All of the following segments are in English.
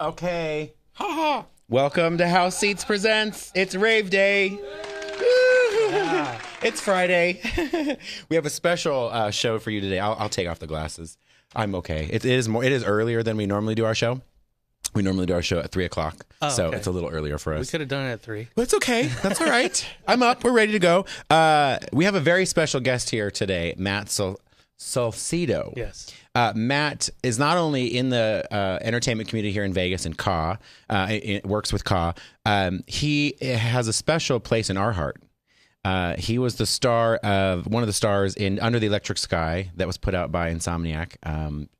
Okay. Ha. Welcome to House Seats Presents. It's Rave Day. Yeah. It's Friday. We have a special show for you today. I'll take off the glasses. I'm okay. It is earlier than we normally do our show. We normally do our show at 3 o'clock, so okay. It's a little earlier for us. We could have done it at 3. But it's okay. That's all right. I'm up. We're ready to go. We have a very special guest here today, Matt Salcedo. Yes. Matt is not only in the entertainment community here in Vegas and KAW, works with KAW. He has a special place in our heart. He was the star of one of the stars in Under the Electric Sky that was put out by Insomniac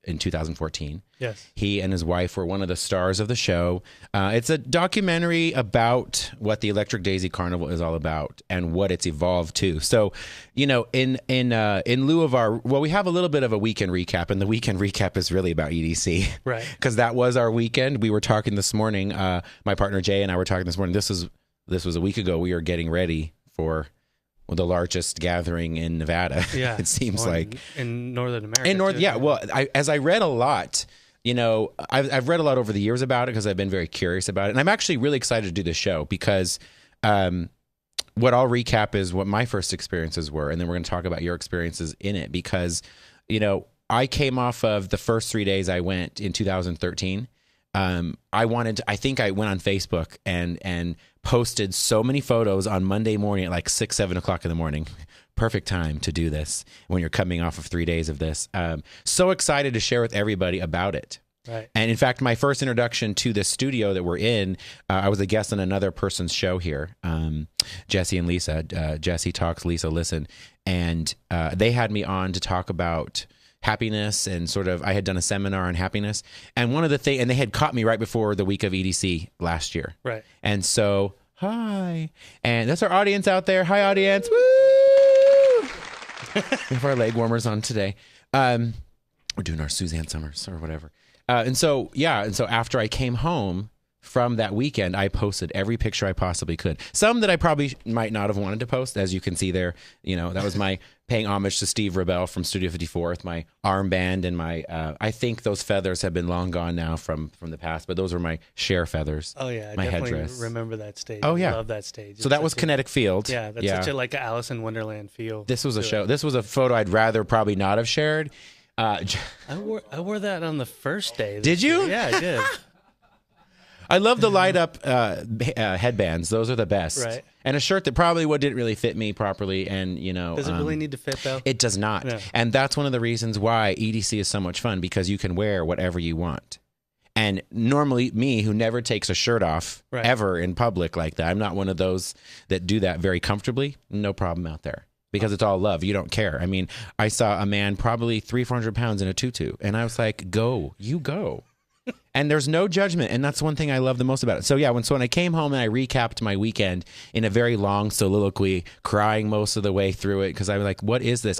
in 2014. Yes. He and his wife were one of the stars of the show. It's a documentary about what the Electric Daisy Carnival is all about and what it's evolved to. So, you know, in lieu of we have a little bit of a weekend recap, and the weekend recap is really about EDC. Right. Because that was our weekend. We were talking this morning. My partner Jay and I were talking this morning. This was a week ago. We are getting ready for the largest gathering in Nevada. Yeah, it seems like in Northern America. Yeah. Well, as I read a lot, you know, I've read a lot over the years about it because I've been very curious about it, and I'm actually really excited to do this show because what I'll recap is what my first experiences were, and then we're going to talk about your experiences in it because, you know, I came off of the first 3 days I went in 2013. I think I went on Facebook and posted so many photos on Monday morning at like 6, 7 o'clock in the morning. Perfect time to do this when you're coming off of 3 days of this. So excited to share with everybody about it. Right. And in fact, my first introduction to this studio that we're in, I was a guest on another person's show here, Jesse and Lisa. Jesse talks, Lisa listen. And they had me on to talk about happiness and sort of, I had done a seminar on happiness, and one of the things, and they had caught me right before the week of EDC last year. Right. And so, hi. And that's our audience out there. Hi, audience. Woo! We have our leg warmers on today. We're doing our Suzanne Summers or whatever. And so after I came home from that weekend, I posted every picture I possibly could. Some that I probably might not have wanted to post, as you can see there. You know, that was my paying homage to Steve Rebel from Studio 54 with my armband and my, I think those feathers have been long gone now from the past, but those were my Cher feathers. Oh yeah, I my definitely heads. Remember that stage. Oh yeah. I love that stage. So that was Kinetic Field. Yeah, that's such a like an Alice in Wonderland feel. This was a show. This was a photo I'd rather probably not have shared. I wore that on the first day. Did you? Year. Yeah, I did. I love the light up headbands. Those are the best. Right. And a shirt that probably didn't really fit me properly. And, you know. Does it really need to fit, though? It does not. Yeah. And that's one of the reasons why EDC is so much fun, because you can wear whatever you want. And normally me, who never takes a shirt off ever in public like that, I'm not one of those that do that very comfortably. No problem out there. Because it's all love. You don't care. I mean, I saw a man probably 300-400 pounds in a tutu. And I was like, go. You go. And there's no judgment, and that's one thing I love the most about it. So yeah, when I came home and I recapped my weekend in a very long soliloquy, crying most of the way through it because I was like, "What is this?"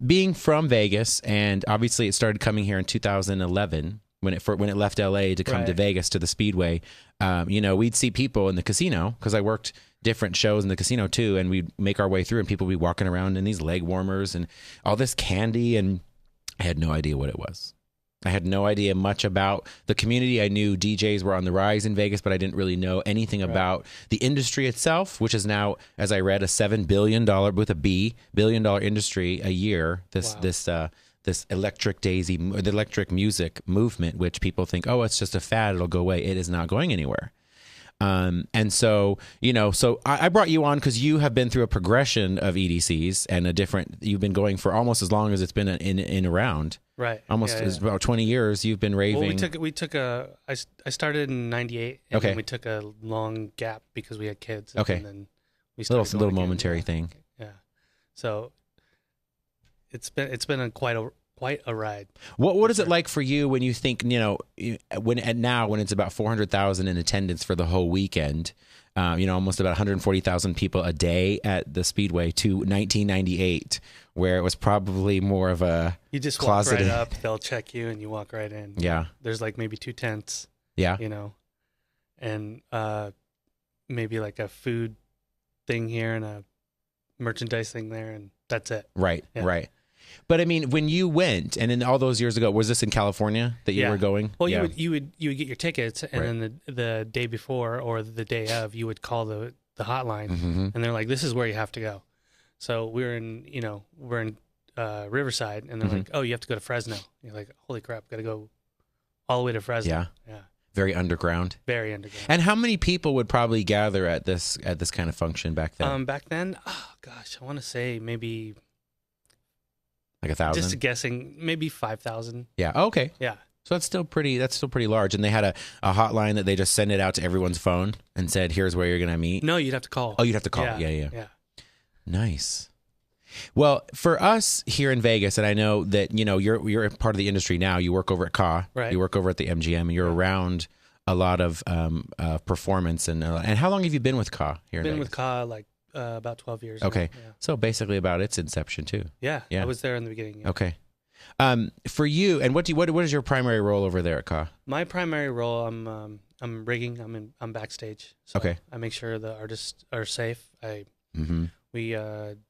Being from Vegas, and obviously it started coming here in 2011 when it left LA to come to Vegas to the Speedway. We'd see people in the casino because I worked different shows in the casino too, and we'd make our way through, and people would be walking around in these leg warmers and all this candy, and I had no idea what it was. I had no idea much about the community. I knew DJs were on the rise in Vegas, but I didn't really know anything about the industry itself, which is now, as I read, a $7 billion with a B billion dollar industry a year. This electric daisy, the electric music movement, which people think, oh, it's just a fad, it'll go away. It is not going anywhere. And so, I brought you on because you have been through a progression of EDCs and you've been going for almost as long as it's been in around. Right. Almost about 20 years you've been raving. Well, I started in 98 and then we took a long gap because we had kids. Okay. And then we started little momentary thing. Yeah. So it's been quite a ride. What is it like for you when you think, when it's about 400,000 in attendance for the whole weekend, almost about 140,000 people a day at the Speedway, to 1998, where it was probably more of a you just closeted... walk right up, they'll check you, and you walk right in. Yeah. There's like maybe 2 tents. Yeah. And maybe like a food thing here and a merchandise thing there, and that's it. Right, right. But I mean, when you went, and in all those years ago, was this in California that you were going? Well, you would get your tickets, and then the day before or the day of, you would call the hotline, and they're like, "This is where you have to go." So we're in Riverside, and they're like, "Oh, you have to go to Fresno." And you're like, "Holy crap, got to go all the way to Fresno." Yeah. Very underground. Very underground. And how many people would probably gather at this kind of function back then? Back then, oh gosh, I want to say maybe like 1,000. Just guessing, maybe 5,000. Yeah. Oh, okay. Yeah. So that's still pretty large. And they had a hotline that they just send it out to everyone's phone and said, "Here's where you're going to meet." No, you'd have to call. Oh, you'd have to call. Yeah. Nice. Well, for us here in Vegas, and I know that you're a part of the industry now. You work over at KA, right? You work over at the MGM, and you're around a lot of performance. And how long have you been with KA here? Been with KA like about 12 years. Okay, now. Yeah. So basically about its inception too. Yeah. I was there in the beginning. Yeah. Okay. For you, and what is your primary role over there at KA? My primary role, I'm rigging. I'm backstage. So okay. I make sure the artists are safe. We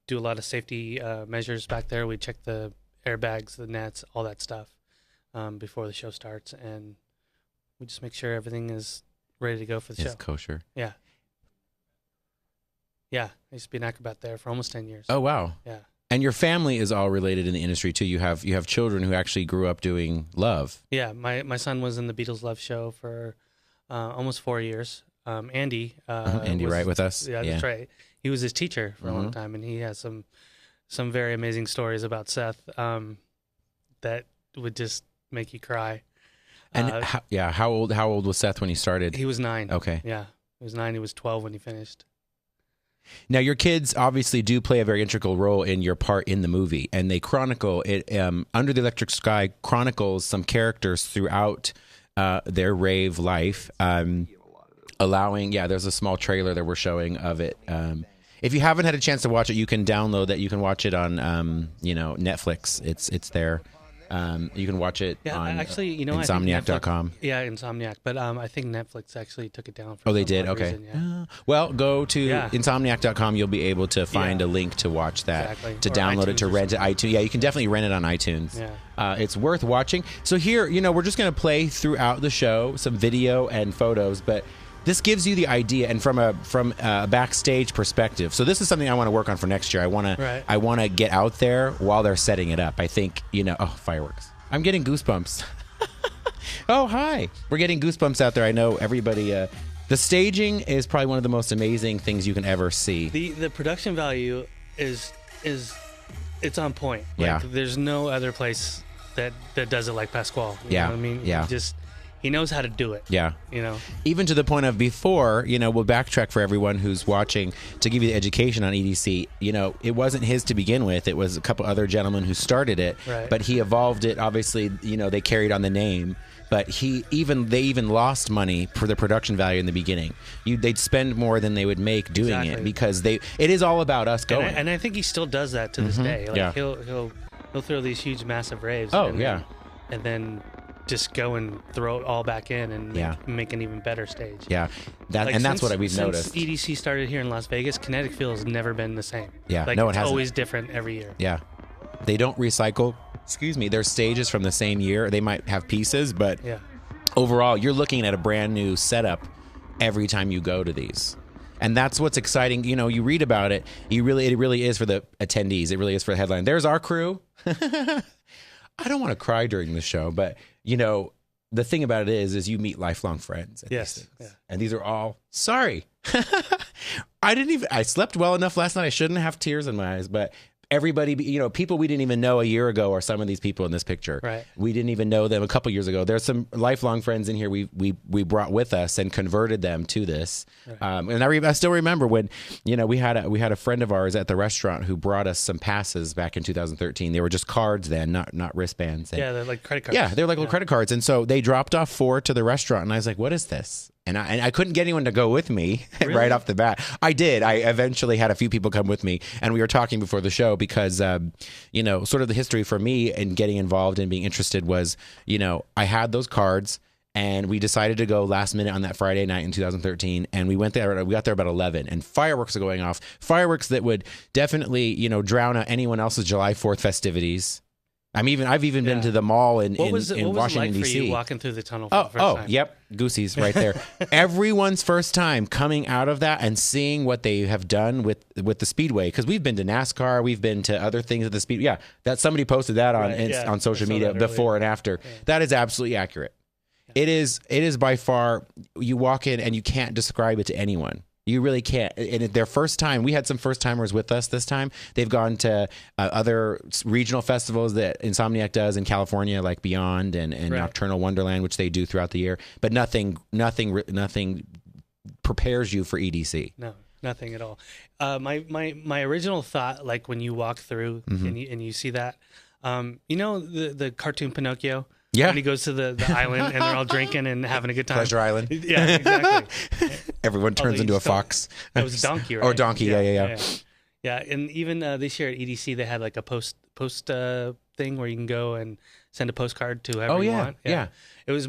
do a lot of safety measures back there. We check the airbags, the nets, all that stuff before the show starts, and we just make sure everything is ready to go for the show. It's kosher. Yeah. Yeah, I used to be an acrobat there for almost 10 years. Oh, wow. Yeah. And your family is all related in the industry too. You have children who actually grew up doing LiLV. Yeah, my son was in the Beatles LiLV show for almost 4 years. Andy. Andy, right with us? Yeah, that's right. He was his teacher for a long time, and he has some very amazing stories about Seth that would just make you cry. And how old was Seth when he started? He was 9. Okay. Yeah, he was 9. He was 12 when he finished. Now, your kids obviously do play a very integral role in your part in the movie, and they chronicle it. Under the Electric Sky chronicles some characters throughout their rave life, there's a small trailer that we're showing of it. If you haven't had a chance to watch it, you can download that. You can watch it on Netflix. It's there. You can watch it on Insomniac.com. Yeah, Insomniac. But I think Netflix actually took it down. Oh, they did? Okay. Reason, Well, go to Insomniac.com. You'll be able to find a link to watch that, to download it, to rent it. iTunes. Yeah, you can definitely rent it on iTunes. Yeah. It's worth watching. So here, we're just going to play throughout the show some video and photos, but this gives you the idea, and from a backstage perspective. So this is something I want to work on for next year. I want to get out there while they're setting it up. I think fireworks. I'm getting goosebumps. Oh, hi! We're getting goosebumps out there. I know everybody. The staging is probably one of the most amazing things you can ever see. The production value is it's on point. Yeah. There's no other place that does it like Pasquale. You know what I mean? Yeah. He knows how to do it. Yeah. Even to the point of before, we'll backtrack for everyone who's watching to give you the education on EDC. It wasn't his to begin with. It was a couple other gentlemen who started it. Right. But he evolved it. Obviously, they carried on the name. But they even lost money for the production value in the beginning. They'd spend more than they would make doing it because it is all about us going. And I think he still does that to this day. He'll throw these huge, massive raves. Oh, and then just go and throw it all back in and make an even better stage. Yeah, that's what we've noticed. Since EDC started here in Las Vegas, Kinetic Feel has never been the same. Yeah, it hasn't. It's always different every year. Yeah, they don't recycle. Their stages from the same year. They might have pieces, but overall, you're looking at a brand new setup every time you go to these. And that's what's exciting. You read about it. It really is for the attendees. It really is for the headline. There's our crew. I don't want to cry during the show, but the thing about it is you meet lifelong friends. Yes. Yeah. And these are all sorry. I slept well enough last night. I shouldn't have tears in my eyes, but everybody, people we didn't even know a year ago are some of these people in this picture. Right. We didn't even know them a couple years ago. There's some lifelong friends in here we brought with us and converted them to this. Right. And I still remember when, we had a friend of ours at the restaurant who brought us some passes back in 2013. They were just cards then, not wristbands. And, they're like credit cards. Yeah, they're like little credit cards. And so they dropped off 4 to the restaurant, and I was like, what is this? And I couldn't get anyone to go with me right off the bat. I did. I eventually had a few people come with me, and we were talking before the show because, sort of the history for me and getting involved and being interested was, I had those cards, And we decided to go last minute on that Friday night in 2013. And we went there. We got there about 11, and fireworks are going off. Fireworks that would definitely, drown out anyone else's July 4th festivities. I've even been to the mall in Washington, like D.C. for you walking through the tunnel for the first time? Yep. Goosey's right there. Everyone's first time coming out of that and seeing what they have done with the Speedway. Because we've been to NASCAR. We've been to other things at the Speedway. Yeah, that somebody posted that on social media before and after. Yeah. That is absolutely accurate. It is by far, you walk in and you can't describe it to anyone. You really can't. And their first time, we had some first timers with us this time. They've gone to other regional festivals that Insomniac does in California, like Beyond and Nocturnal Wonderland, which they do throughout the year. But nothing prepares you for EDC. No, nothing at all. My original thought, like when you walk through and you see that, the cartoon Pinocchio. Yeah. When he goes to the island and they're all drinking and having a good time. Pleasure Island. Yeah, exactly. Everyone turns into a fox. It was a donkey, right? Oh, donkey. Yeah. Yeah, and even this year at EDC, they had like a post thing where you can go and send a postcard to whoever you want. Yeah. It was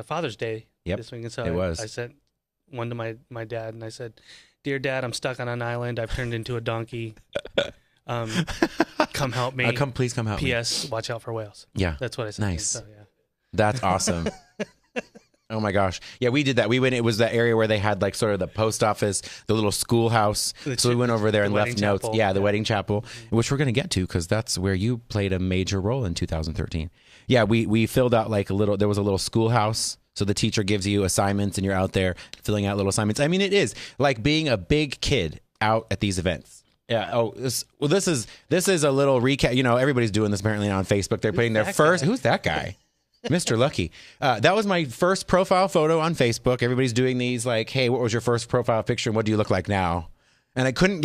Father's Day this week, and so I sent one to my dad, and I said, "Dear Dad, I'm stuck on an island. I've turned into a donkey. Come help me. Please come help me. P.S. Watch out for whales." Yeah. That's what I said. Nice. So, yeah. That's awesome. Oh my gosh. Yeah, we did that. We went, it was the area where they had like sort of the post office, the little schoolhouse. So we went over there and left notes. Chapel. Yeah, the wedding chapel, which we're going to get to because that's where you played a major role in 2013. Yeah, we filled out like there was a little schoolhouse. So the teacher gives you assignments and you're out there filling out little assignments. I mean, it is like being a big kid out at these events. Yeah. Oh, this is a little recap. Everybody's doing this apparently now on Facebook. They're putting their first. Who's that guy? Mr. Lucky. That was my first profile photo on Facebook. Everybody's doing these like, hey, what was your first profile picture and what do you look like now? And I couldn't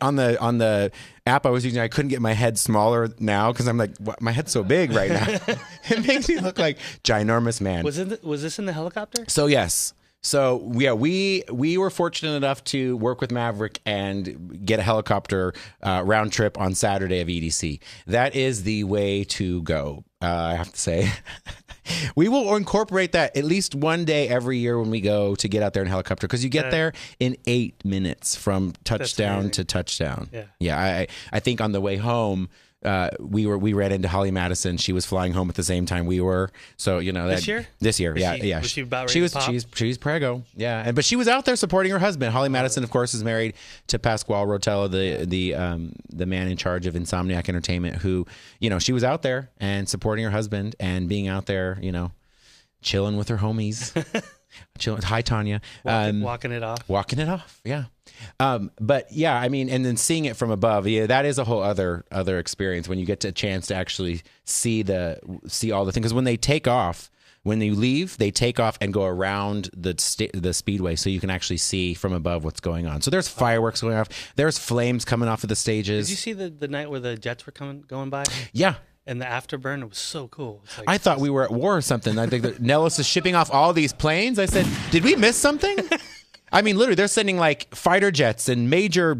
on the app I was using, I couldn't get my head smaller now because I'm like, my head's so big right now. It makes me look like ginormous man. Was this in the helicopter? So yes. So yeah, we were fortunate enough to work with Maverick and get a helicopter round trip on Saturday of EDC. That is the way to go. I have to say, we will incorporate that at least one day every year when we go to get out there in a helicopter because you get there in 8 minutes from touchdown to touchdown. Yeah. I think on the way home. We ran into Holly Madison. She was flying home at the same time we were. So this year. Yeah. Was she about ready to pop? She's preggo. Yeah, but she was out there supporting her husband. Holly Madison, of course, is married to Pasquale Rotella, the man in charge of Insomniac Entertainment. Who she was out there and supporting her husband and being out there, chilling with her homies. Chilling. Hi, Tanya. Walking it off. Yeah. But yeah, I mean, and then seeing it from above, yeah, that is a whole other experience when you get a chance to actually see all the things. Because when they take off, when you leave, they take off and go around the speedway, so you can actually see from above what's going on. So there's fireworks going off. There's flames coming off of the stages. Did you see the night where the jets were going by? Yeah. And the afterburn, it was so cool. Like, I thought we were at war or something. I think that Nellis is shipping off all these planes. I said, did we miss something? I mean, literally, they're sending like fighter jets and major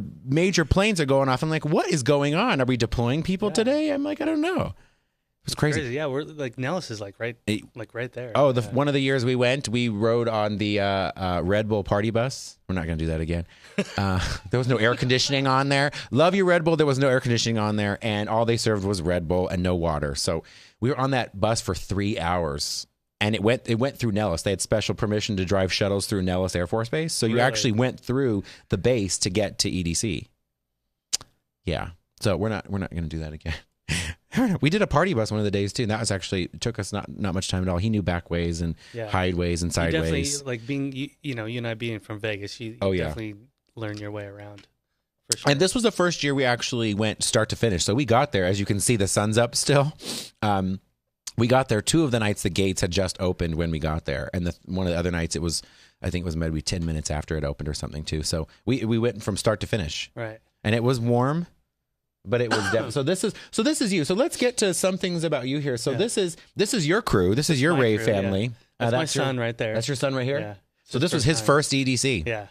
planes are going off. I'm like, what is going on? Are we deploying people today? I'm like, I don't know. It was crazy. Yeah, we're like Nellis is like right there. Oh, one of the years we went, we rode on the Red Bull party bus. We're not going to do that again. There was no air conditioning on there. Love you, Red Bull. There was no air conditioning on there, and all they served was Red Bull and no water. So we were on that bus for 3 hours, and it went through Nellis. They had special permission to drive shuttles through Nellis Air Force Base, so you actually went through the base to get to EDC. Yeah, so we're not going to do that again. We did a party bus one of the days too, and that was actually, it took us not much time at all. He knew back ways and hideways and sideways. Definitely, like being, you and I being from Vegas, you definitely learn your way around. For sure. And this was the first year we actually went start to finish. So we got there, as you can see, the sun's up still. We got there 2 of the nights the gates had just opened when we got there, and one of the other nights I think it was maybe 10 minutes after it opened or something too. So we went from start to finish. Right. And it was warm. But it was definitely so. This is you. So let's get to some things about you here. So this is your crew. This is your Ray family. Yeah. That's my son right there. That's your son right here. Yeah. So this was his first EDC. Yeah.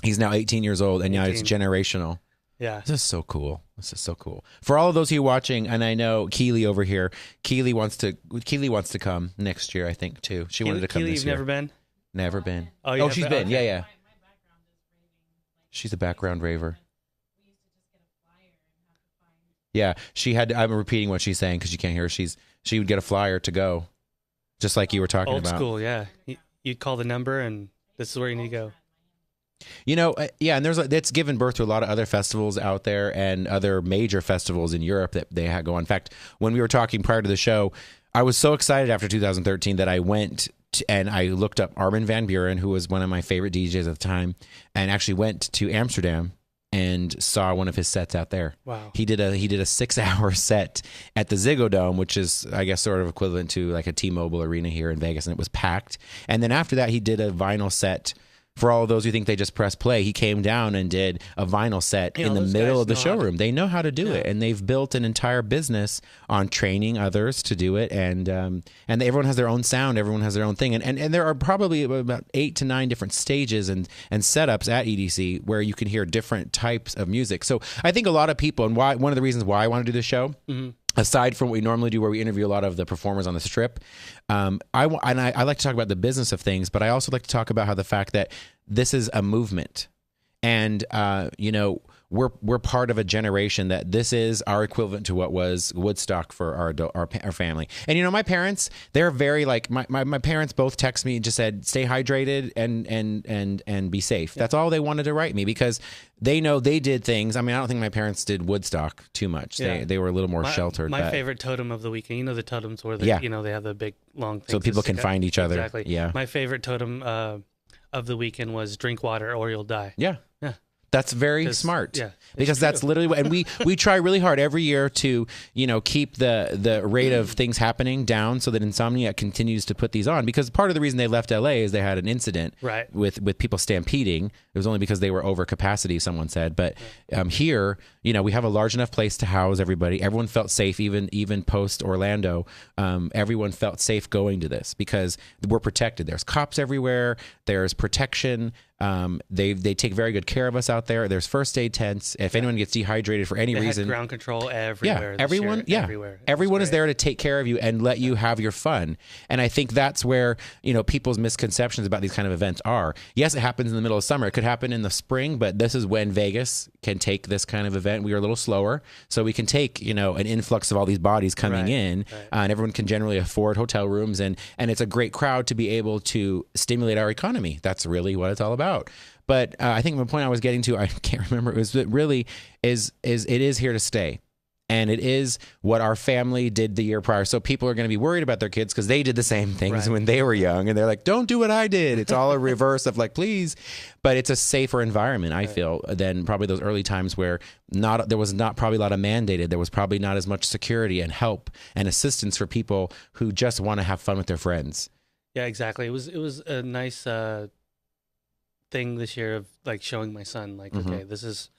He's now 18 years old, and now it's generational. Yeah. This is so cool. This is so cool. For all of those of you watching, and I know Keely over here, Keely wants to come next year, I think, too. She wanted to come Keely, this you've year. never been? Never been. Oh, she's been. Okay. Yeah. She's a background raver. Yeah, she had. I'm repeating what she's saying because you can't hear her. She would get a flyer to go, just like you were talking about. Old school, yeah. You'd call the number, and this is where you need to go. You know, yeah, and that's given birth to a lot of other festivals out there and other major festivals in Europe that they go on. In fact, when we were talking prior to the show, I was so excited after 2013 that I went and I looked up Armin van Buuren, who was one of my favorite DJs at the time, and actually went to Amsterdam and saw one of his sets out there. Wow. He did a 6-hour set at the Ziggo Dome, which is, I guess, sort of equivalent to like a T-Mobile Arena here in Vegas, and it was packed. And then after that, he did a vinyl set. For all of those who think they just press play, he came down and did a vinyl set in the middle of the showroom. They know how to do it, and they've built an entire business on training others to do it. And everyone has their own sound, everyone has their own thing, and there are probably about 8 to 9 different stages and setups at EDC where you can hear different types of music. So I think a lot of people, and one of the reasons why I want to do this show. Mm-hmm. Aside from what we normally do, where we interview a lot of the performers on the Strip, I like to talk about the business of things, but I also like to talk about how the fact that this is a movement, and we're part of a generation that this is our equivalent to what was Woodstock for our family. And my parents, they're very like my parents both text me and just said stay hydrated and be safe. That's all they wanted to write me because they know they did things. I mean, I don't think my parents did Woodstock too much. Yeah. They were a little more sheltered. My favorite totem of the weekend, the totems where they have the big long things. So people can find each other. Exactly. Yeah. My favorite totem of the weekend was drink water or you'll die. Yeah. Yeah. That's very smart. Yeah, because that's literally what, and we try really hard every year to, keep the rate of things happening down so that Insomniac continues to put these on, because part of the reason they left LA is they had an incident with people stampeding. It was only because they were over capacity, someone said. But here, we have a large enough place to house everybody. Everyone felt safe, even post Orlando. Everyone felt safe going to this because we're protected. There's cops everywhere. There's protection. They take very good care of us out there. There's first aid tents. If anyone gets dehydrated for any reason, ground control everywhere. Yeah, everyone is there to take care of you and let you have your fun. And I think that's where people's misconceptions about these kind of events are. Yes, it happens in the middle of summer. It could happen in the spring, but this is when Vegas can take this kind of event. We are a little slower, so we can take an influx of all these bodies coming in, and everyone can generally afford hotel rooms, and it's a great crowd to be able to stimulate our economy. That's really what it's all about. But I think the point I was getting to, I can't remember, it really is it is here to stay. And it is what our family did the year prior. So people are going to be worried about their kids because they did the same things when they were young. And they're like, don't do what I did. It's all a reverse of like, please. But it's a safer environment, I feel, than probably those early times where there was not probably a lot of mandated. There was probably not as much security and help and assistance for people who just want to have fun with their friends. Yeah, exactly. It was a nice thing this year of like showing my son, like, okay, this is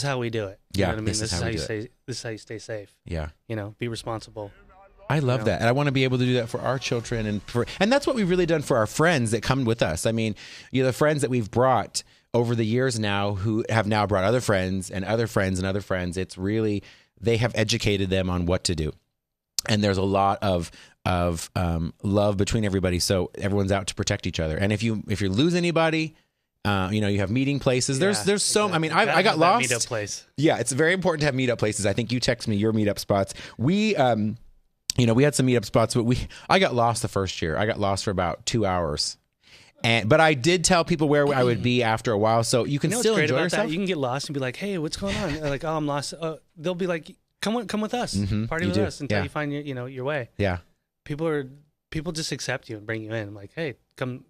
how we do it. You know what I mean? This is how you stay safe. Yeah. Be responsible. I love that. And I want to be able to do that for our children and that's what we've really done for our friends that come with us. I mean, the friends that we've brought over the years now who have now brought other friends and other friends and other friends. It's really, they have educated them on what to do. And there's a lot of love between everybody. So everyone's out to protect each other. And if you lose anybody, you have meeting places. There's so. Exactly. I mean, I got lost. Meetup place. Yeah, it's very important to have meetup places. I think you text me your meetup spots. We had some meetup spots, but I got lost the first year. I got lost for about 2 hours, but I did tell people where I would be after a while, so you can still enjoy yourself. You can get lost and be like, "Hey, what's going on?" Like, "Oh, I'm lost." They'll be like, "Come with us, party with us until you find your way." Yeah, people just accept you and bring you in. I'm like, "Hey, come,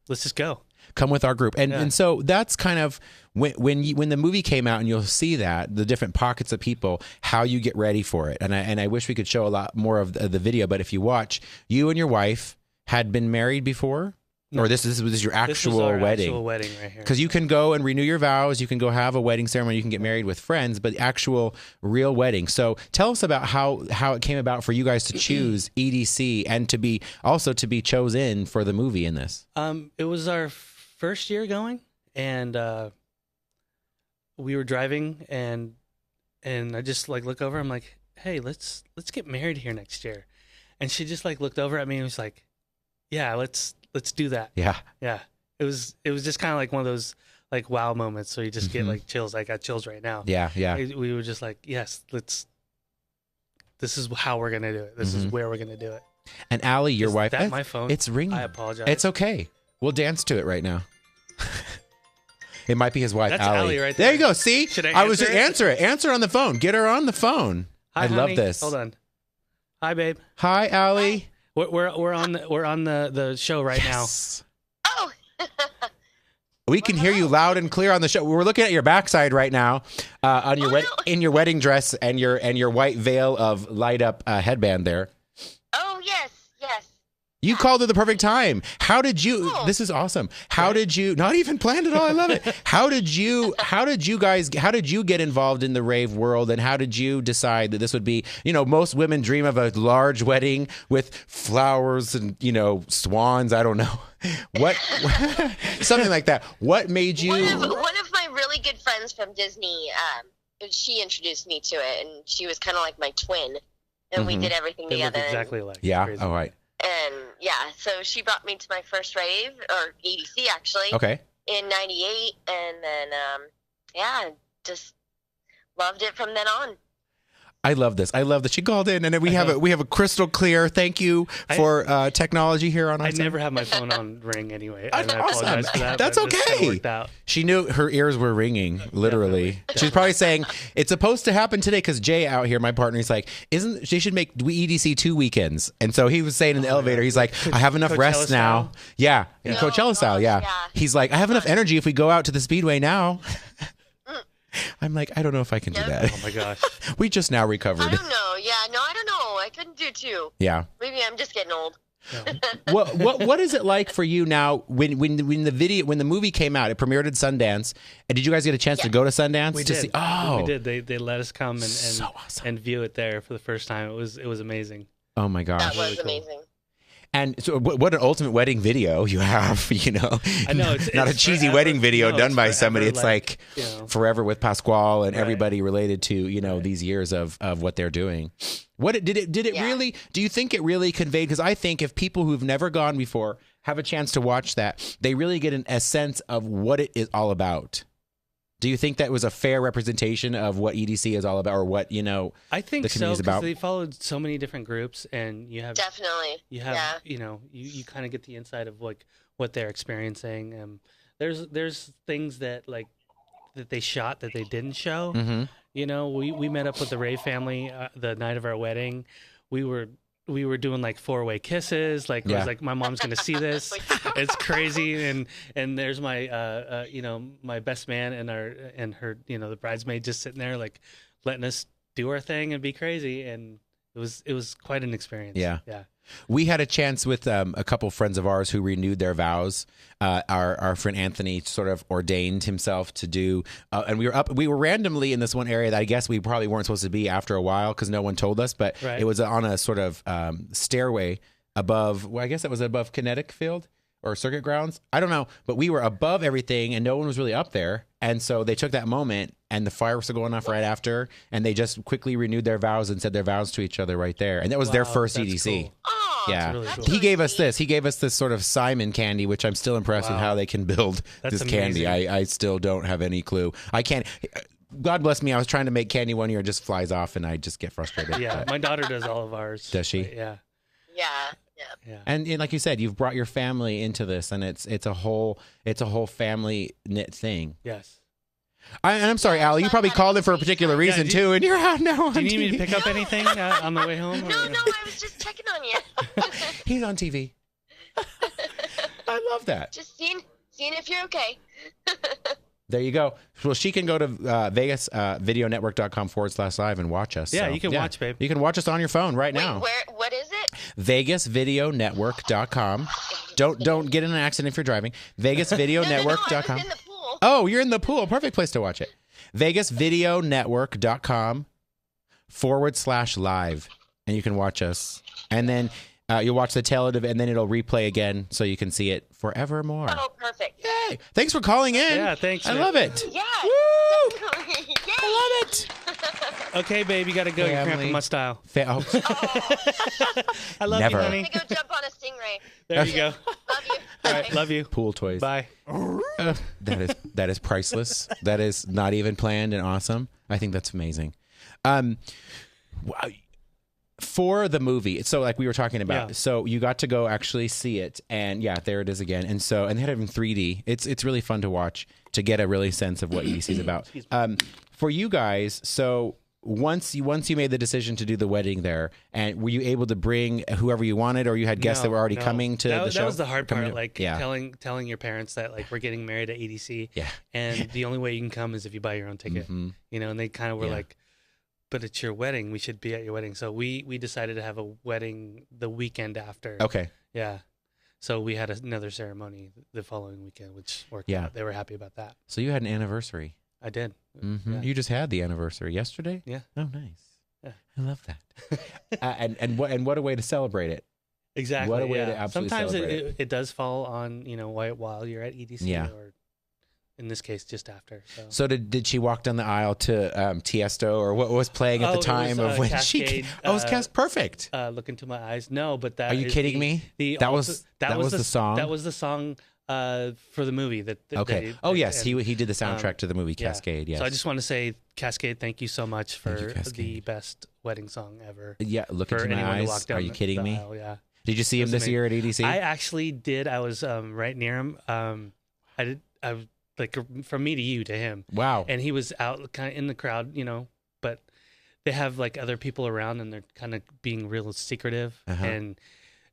let's just go." Come with our group. And so that's kind of when the movie came out, and you'll see that the different pockets of people, how you get ready for it. And I wish we could show a lot more of the video, but if you watch, you and your wife had been married before, or this was your actual wedding. Actual wedding right here. Because you can go and renew your vows, you can go have a wedding ceremony, you can get married with friends, but the actual real wedding. So tell us about how it came about for you guys to choose EDC and to be chosen for the movie in this. It was our first year going, and we were driving and I just like look over. I'm like, hey, let's get married here next year. And she just like looked over at me and was like, yeah, let's do that. Yeah. Yeah. It was just kind of like one of those like wow moments. So you just get like chills. I got chills right now. Yeah. Yeah. We were just like, yes, this is how we're going to do it. This is where we're going to do it. And Allie, your wife. Is that my phone? It's ringing. I apologize. It's okay. We'll dance to it right now. It might be his wife, That's Allie. Allie right there. There you go. See? Should I answer it. Answer on the phone. Get her on the phone. Hi, I honey. love this. Hold on. Hi, babe. Hi, Allie. We're on the show right now. Oh. We can hear you loud and clear on the show. We're looking at your backside right now, on your in your wedding dress and your white veil of light up headband there. Oh yes. You called at the perfect time. How did you? Oh. This is awesome. How did you? Not even planned at all. I love it. How did you get involved in the rave world, and how did you decide that this would be? Most women dream of a large wedding with flowers and swans. I don't know what, something like that. What made you? One of my really good friends from Disney. She introduced me to it, and she was kind of like my twin, and we did everything They together. look exactly like. Yeah. Crazy. All right. And so she brought me to my first rave, or EDC actually. Okay. In '98, and then just loved it from then on. I love this. I love that she called in, and then we have a crystal clear. Thank you for technology here on our. I never have my phone on ring anyway. That's I apologize for that. That's okay. Worked out. She knew her ears were ringing, literally. Definitely. She's probably saying it's supposed to happen today because Jay out here, my partner, he's like, she should make EDC 2 weekends, and so he was saying in the elevator, he's like, I have enough Coachella rest now. style? Yeah, Yeah. Coachella style. Yeah. He's like, I have enough energy if we go out to the Speedway now. I'm like, I don't know if I can do that. Oh my gosh. We just now recovered. I don't know. Yeah, no, I don't know. I couldn't do 2. Yeah. Maybe I'm just getting old. What is it like for you now when the movie came out? It premiered at Sundance, and did you guys get a chance to go to Sundance We to did. see? Oh, we did. They let us come and so awesome. and view it there for the first time. It was amazing. Oh my gosh, That was Really cool. amazing. And so, what an ultimate wedding video you have, I know it's not a cheesy forever. wedding video No, done it's by forever, somebody. It's like forever with Pasquale and Right. everybody related to these years of what they're doing. What did it really? Do you think it really conveyed? Because I think if people who've never gone before have a chance to watch that, they really get a sense of what it is all about. Do you think that was a fair representation of what EDC is all about, or what I think the so, community's because about? they followed so many different groups, and you have Definitely. you kind of get the inside of like what they're experiencing. There's things that they shot that they didn't show. Mm-hmm. We met up with the Ray family the night of our wedding. We were doing like 4-way kisses. It was like, my mom's gonna see this. It's crazy. And there's my my best man and her the bridesmaid just sitting there like letting us do our thing and be crazy. And it was quite an experience. Yeah. Yeah. We had a chance with a couple friends of ours who renewed their vows. Our friend Anthony sort of ordained himself to do, and we were randomly in this one area that I guess we probably weren't supposed to be after a while because no one told us, but Right. it was on a sort of stairway above, well, I guess it was above Kinetic Field or Circuit Grounds. I don't know, but we were above everything and no one was really up there. And so they took that moment and the fireworks were going off right after, and they just quickly renewed their vows and said their vows to each other right there. And that was their first that's EDC. cool. Oh, Yeah. really cool. He gave us this. He gave us this sort of Simon candy, which I'm still impressed with Wow. how they can build That's this candy. amazing. I still don't have any clue. I can't. God bless me. I was trying to make candy one year, it just flies off, and I just get frustrated. Yeah, But- my daughter does all of ours. Does she? But yeah. Yeah. and like you said, you've brought your family into this, and it's a whole family knit thing. Yes. And I'm sorry, Allie, you probably called it for a particular reason too, and you're out now. Do you need me to TV. pick up anything on the way home? No, I was just checking on you. He's on TV. I love that. Just seeing if you're okay. There you go. Well, she can go to Vegas videonetwork.com/live and watch us. Yeah, So, you can watch, babe. You can watch us on your phone right now. Wait, what is it? VegasVideoNetwork.com. Don't get in an accident if you're driving. VegasVideoNetwork.com. No, I was in the pool. Oh, you're in the pool. Perfect place to watch it. VegasVideoNetwork.com/live. And you can watch us. And then you'll watch the tail of it, and then it'll replay again so you can see it forevermore. Oh, perfect. Yay. Thanks for calling in. Yeah, thanks, I man. love it. Yeah. Woo! Okay, babe, you got to go. You're cramping my style. Oh. I love Never. you, I'm honey. going to go jump on a stingray. There you go. Love you. All right, Bye. love you. Pool toys. Bye. That is priceless. That is not even planned and awesome. I think that's amazing. For the movie, so like we were talking about, so you got to go actually see it, and there it is again. And so, and they had it in 3D. It's really fun to watch to get a really sense of what EDC is about. For you guys, so once you made the decision to do the wedding there, and were you able to bring whoever you wanted, or you had guests that were already coming to the show? That was the hard part, telling your parents that like we're getting married at EDC, and the only way you can come is if you buy your own ticket, you know. And they kind of were like, but it's your wedding. We should be at your wedding. So we decided to have a wedding the weekend after. Okay. Yeah. So we had another ceremony the following weekend, which worked out. They were happy about that. So you had an anniversary. I did. Mm-hmm. Yeah. You just had the anniversary yesterday? Yeah. Oh, nice. Yeah. I love that. and what a way to celebrate it. Exactly. What a way to absolutely Sometimes celebrate it does fall on, while you're at EDC or in this case, just after. So did she walk down the aisle to Tiesto, or what was playing at the time of when Cascade, she? It was perfect. Look into my eyes. No, but that. Are you kidding me? That was the song. That was the song for the movie. Okay. Yes, he did the soundtrack to the movie Cascade. Yes. So I just want to say, Cascade, thank you so much for the best wedding song ever. Yeah. Look into my eyes. Are you kidding me? Aisle, yeah. Did you see him this year at EDC? I actually did. I was right near him. I did. I was like from me to you to him. Wow. And he was out kind of in the crowd, but they have like other people around and they're kind of being real secretive. And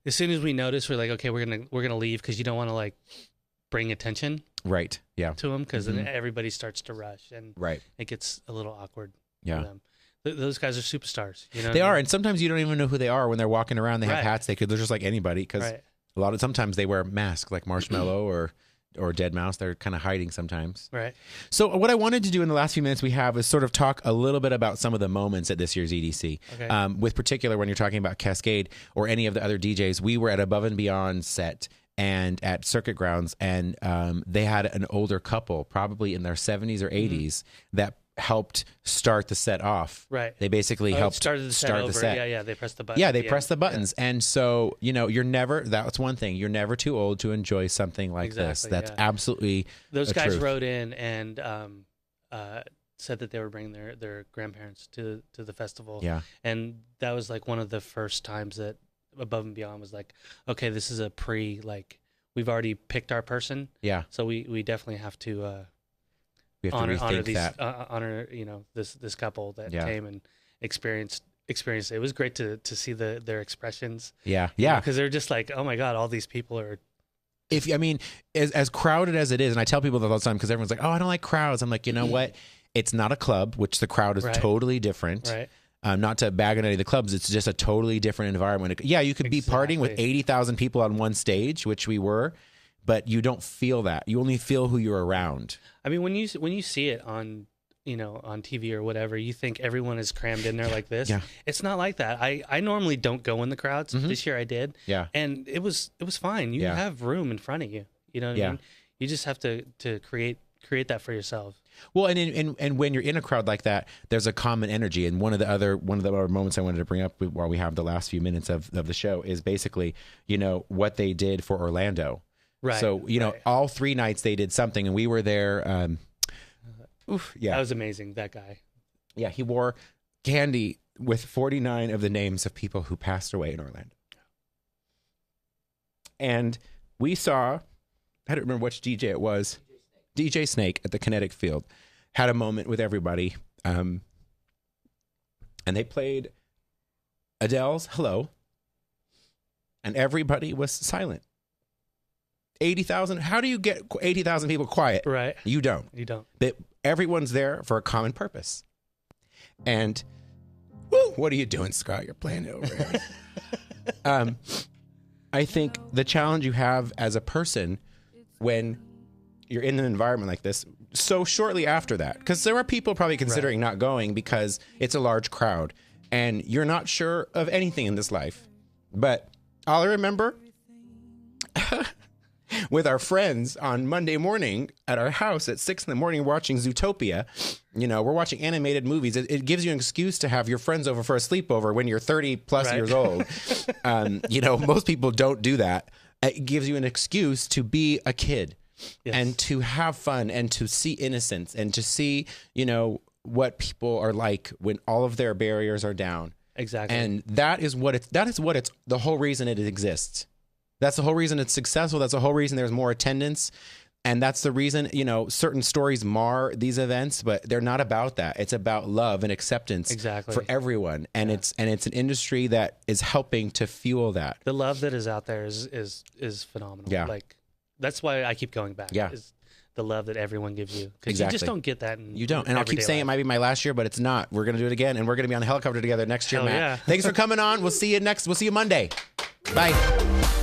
as soon as we noticed, we're like, okay, we're gonna leave because you don't want to like bring attention, right? Yeah. To them because then everybody starts to rush and it gets a little awkward. Yeah. For them. Those guys are superstars. They are, and sometimes you don't even know who they are when they're walking around. They have hats. They're just like anybody because sometimes they wear masks like Marshmallow or Dead Mouse. They're kind of hiding sometimes. Right. So what I wanted to do in the last few minutes we have is sort of talk a little bit about some of the moments at this year's EDC. Okay. With particular when you're talking about Cascade or any of the other DJs, we were at Above and Beyond set and at Circuit Grounds, and they had an older couple, probably in their 70s or 80s, that helped start the set off. Right. They basically helped start the set. Yeah. They pressed the buttons. Yeah, they pressed the buttons. Yeah. And so, you're never, that's one thing, you're never too old to enjoy something like this. That's absolutely those guys truth. Wrote in and said that they were bringing their grandparents to the festival. Yeah. And that was like one of the first times that Above and Beyond was like, okay, this is we've already picked our person. Yeah. So we definitely have to honor these, that. honor this couple that came and experienced it. It was great to see their expressions. Yeah, because they're just like, oh my god, all these people are. As crowded as it is, and I tell people that all the time because everyone's like, oh, I don't like crowds. I'm like, you know what? It's not a club, which the crowd is totally different. Right. Not to bag on any of the clubs, it's just a totally different environment. Yeah, you could be partying with 80,000 people on one stage, which we were, but you don't feel that. You only feel who you're around. I mean, when you see it on on TV or whatever, you think everyone is crammed in there like this. Yeah. It's not like that. I normally don't go in the crowds. This year I did. Yeah. And it was fine. You have room in front of you. You know what I mean? You just have to create that for yourself. Well, and when you're in a crowd like that, there's a common energy. And one of the other moments I wanted to bring up while we have the last few minutes of the show is basically, what they did for Orlando. Right. So, all 3 nights they did something, and we were there. That was amazing, that guy. Yeah, he wore candy with 49 of the names of people who passed away in Orlando. And we saw, I don't remember which DJ it was, DJ Snake at the Kinetic Field, had a moment with everybody. And they played Adele's Hello, and everybody was silent. 80,000. How do you get 80,000 people quiet? Right. You don't. Everyone's there for a common purpose. And, what are you doing, Scott? You're playing it over here. I think the challenge you have as a person when you're in an environment like this, so shortly after that, because there are people probably considering not going because it's a large crowd and you're not sure of anything in this life. But all I remember with our friends on Monday morning at our house at 6 in the morning watching Zootopia. You know, we're watching animated movies. It gives you an excuse to have your friends over for a sleepover when you're 30 plus years old. You know, most people don't do that. It gives you an excuse to be a kid and to have fun and to see innocence and to see, you know, what people are like when all of their barriers are down. Exactly. And that is what it's the whole reason it exists. That's the whole reason it's successful. That's the whole reason there's more attendance. And that's the reason, you know, certain stories mar these events, but they're not about that. It's about love and acceptance for everyone. And it's an industry that is helping to fuel that. The love that is out there is phenomenal. Yeah. Like, that's why I keep going back. Yeah. Is the love that everyone gives you. Because you just don't get that you don't. And I'll keep saying it might be my last year, but it's not. We're going to do it again. And we're going to be on the helicopter together next year, Matt. Yeah. Thanks for coming on. We'll see you Monday. Bye.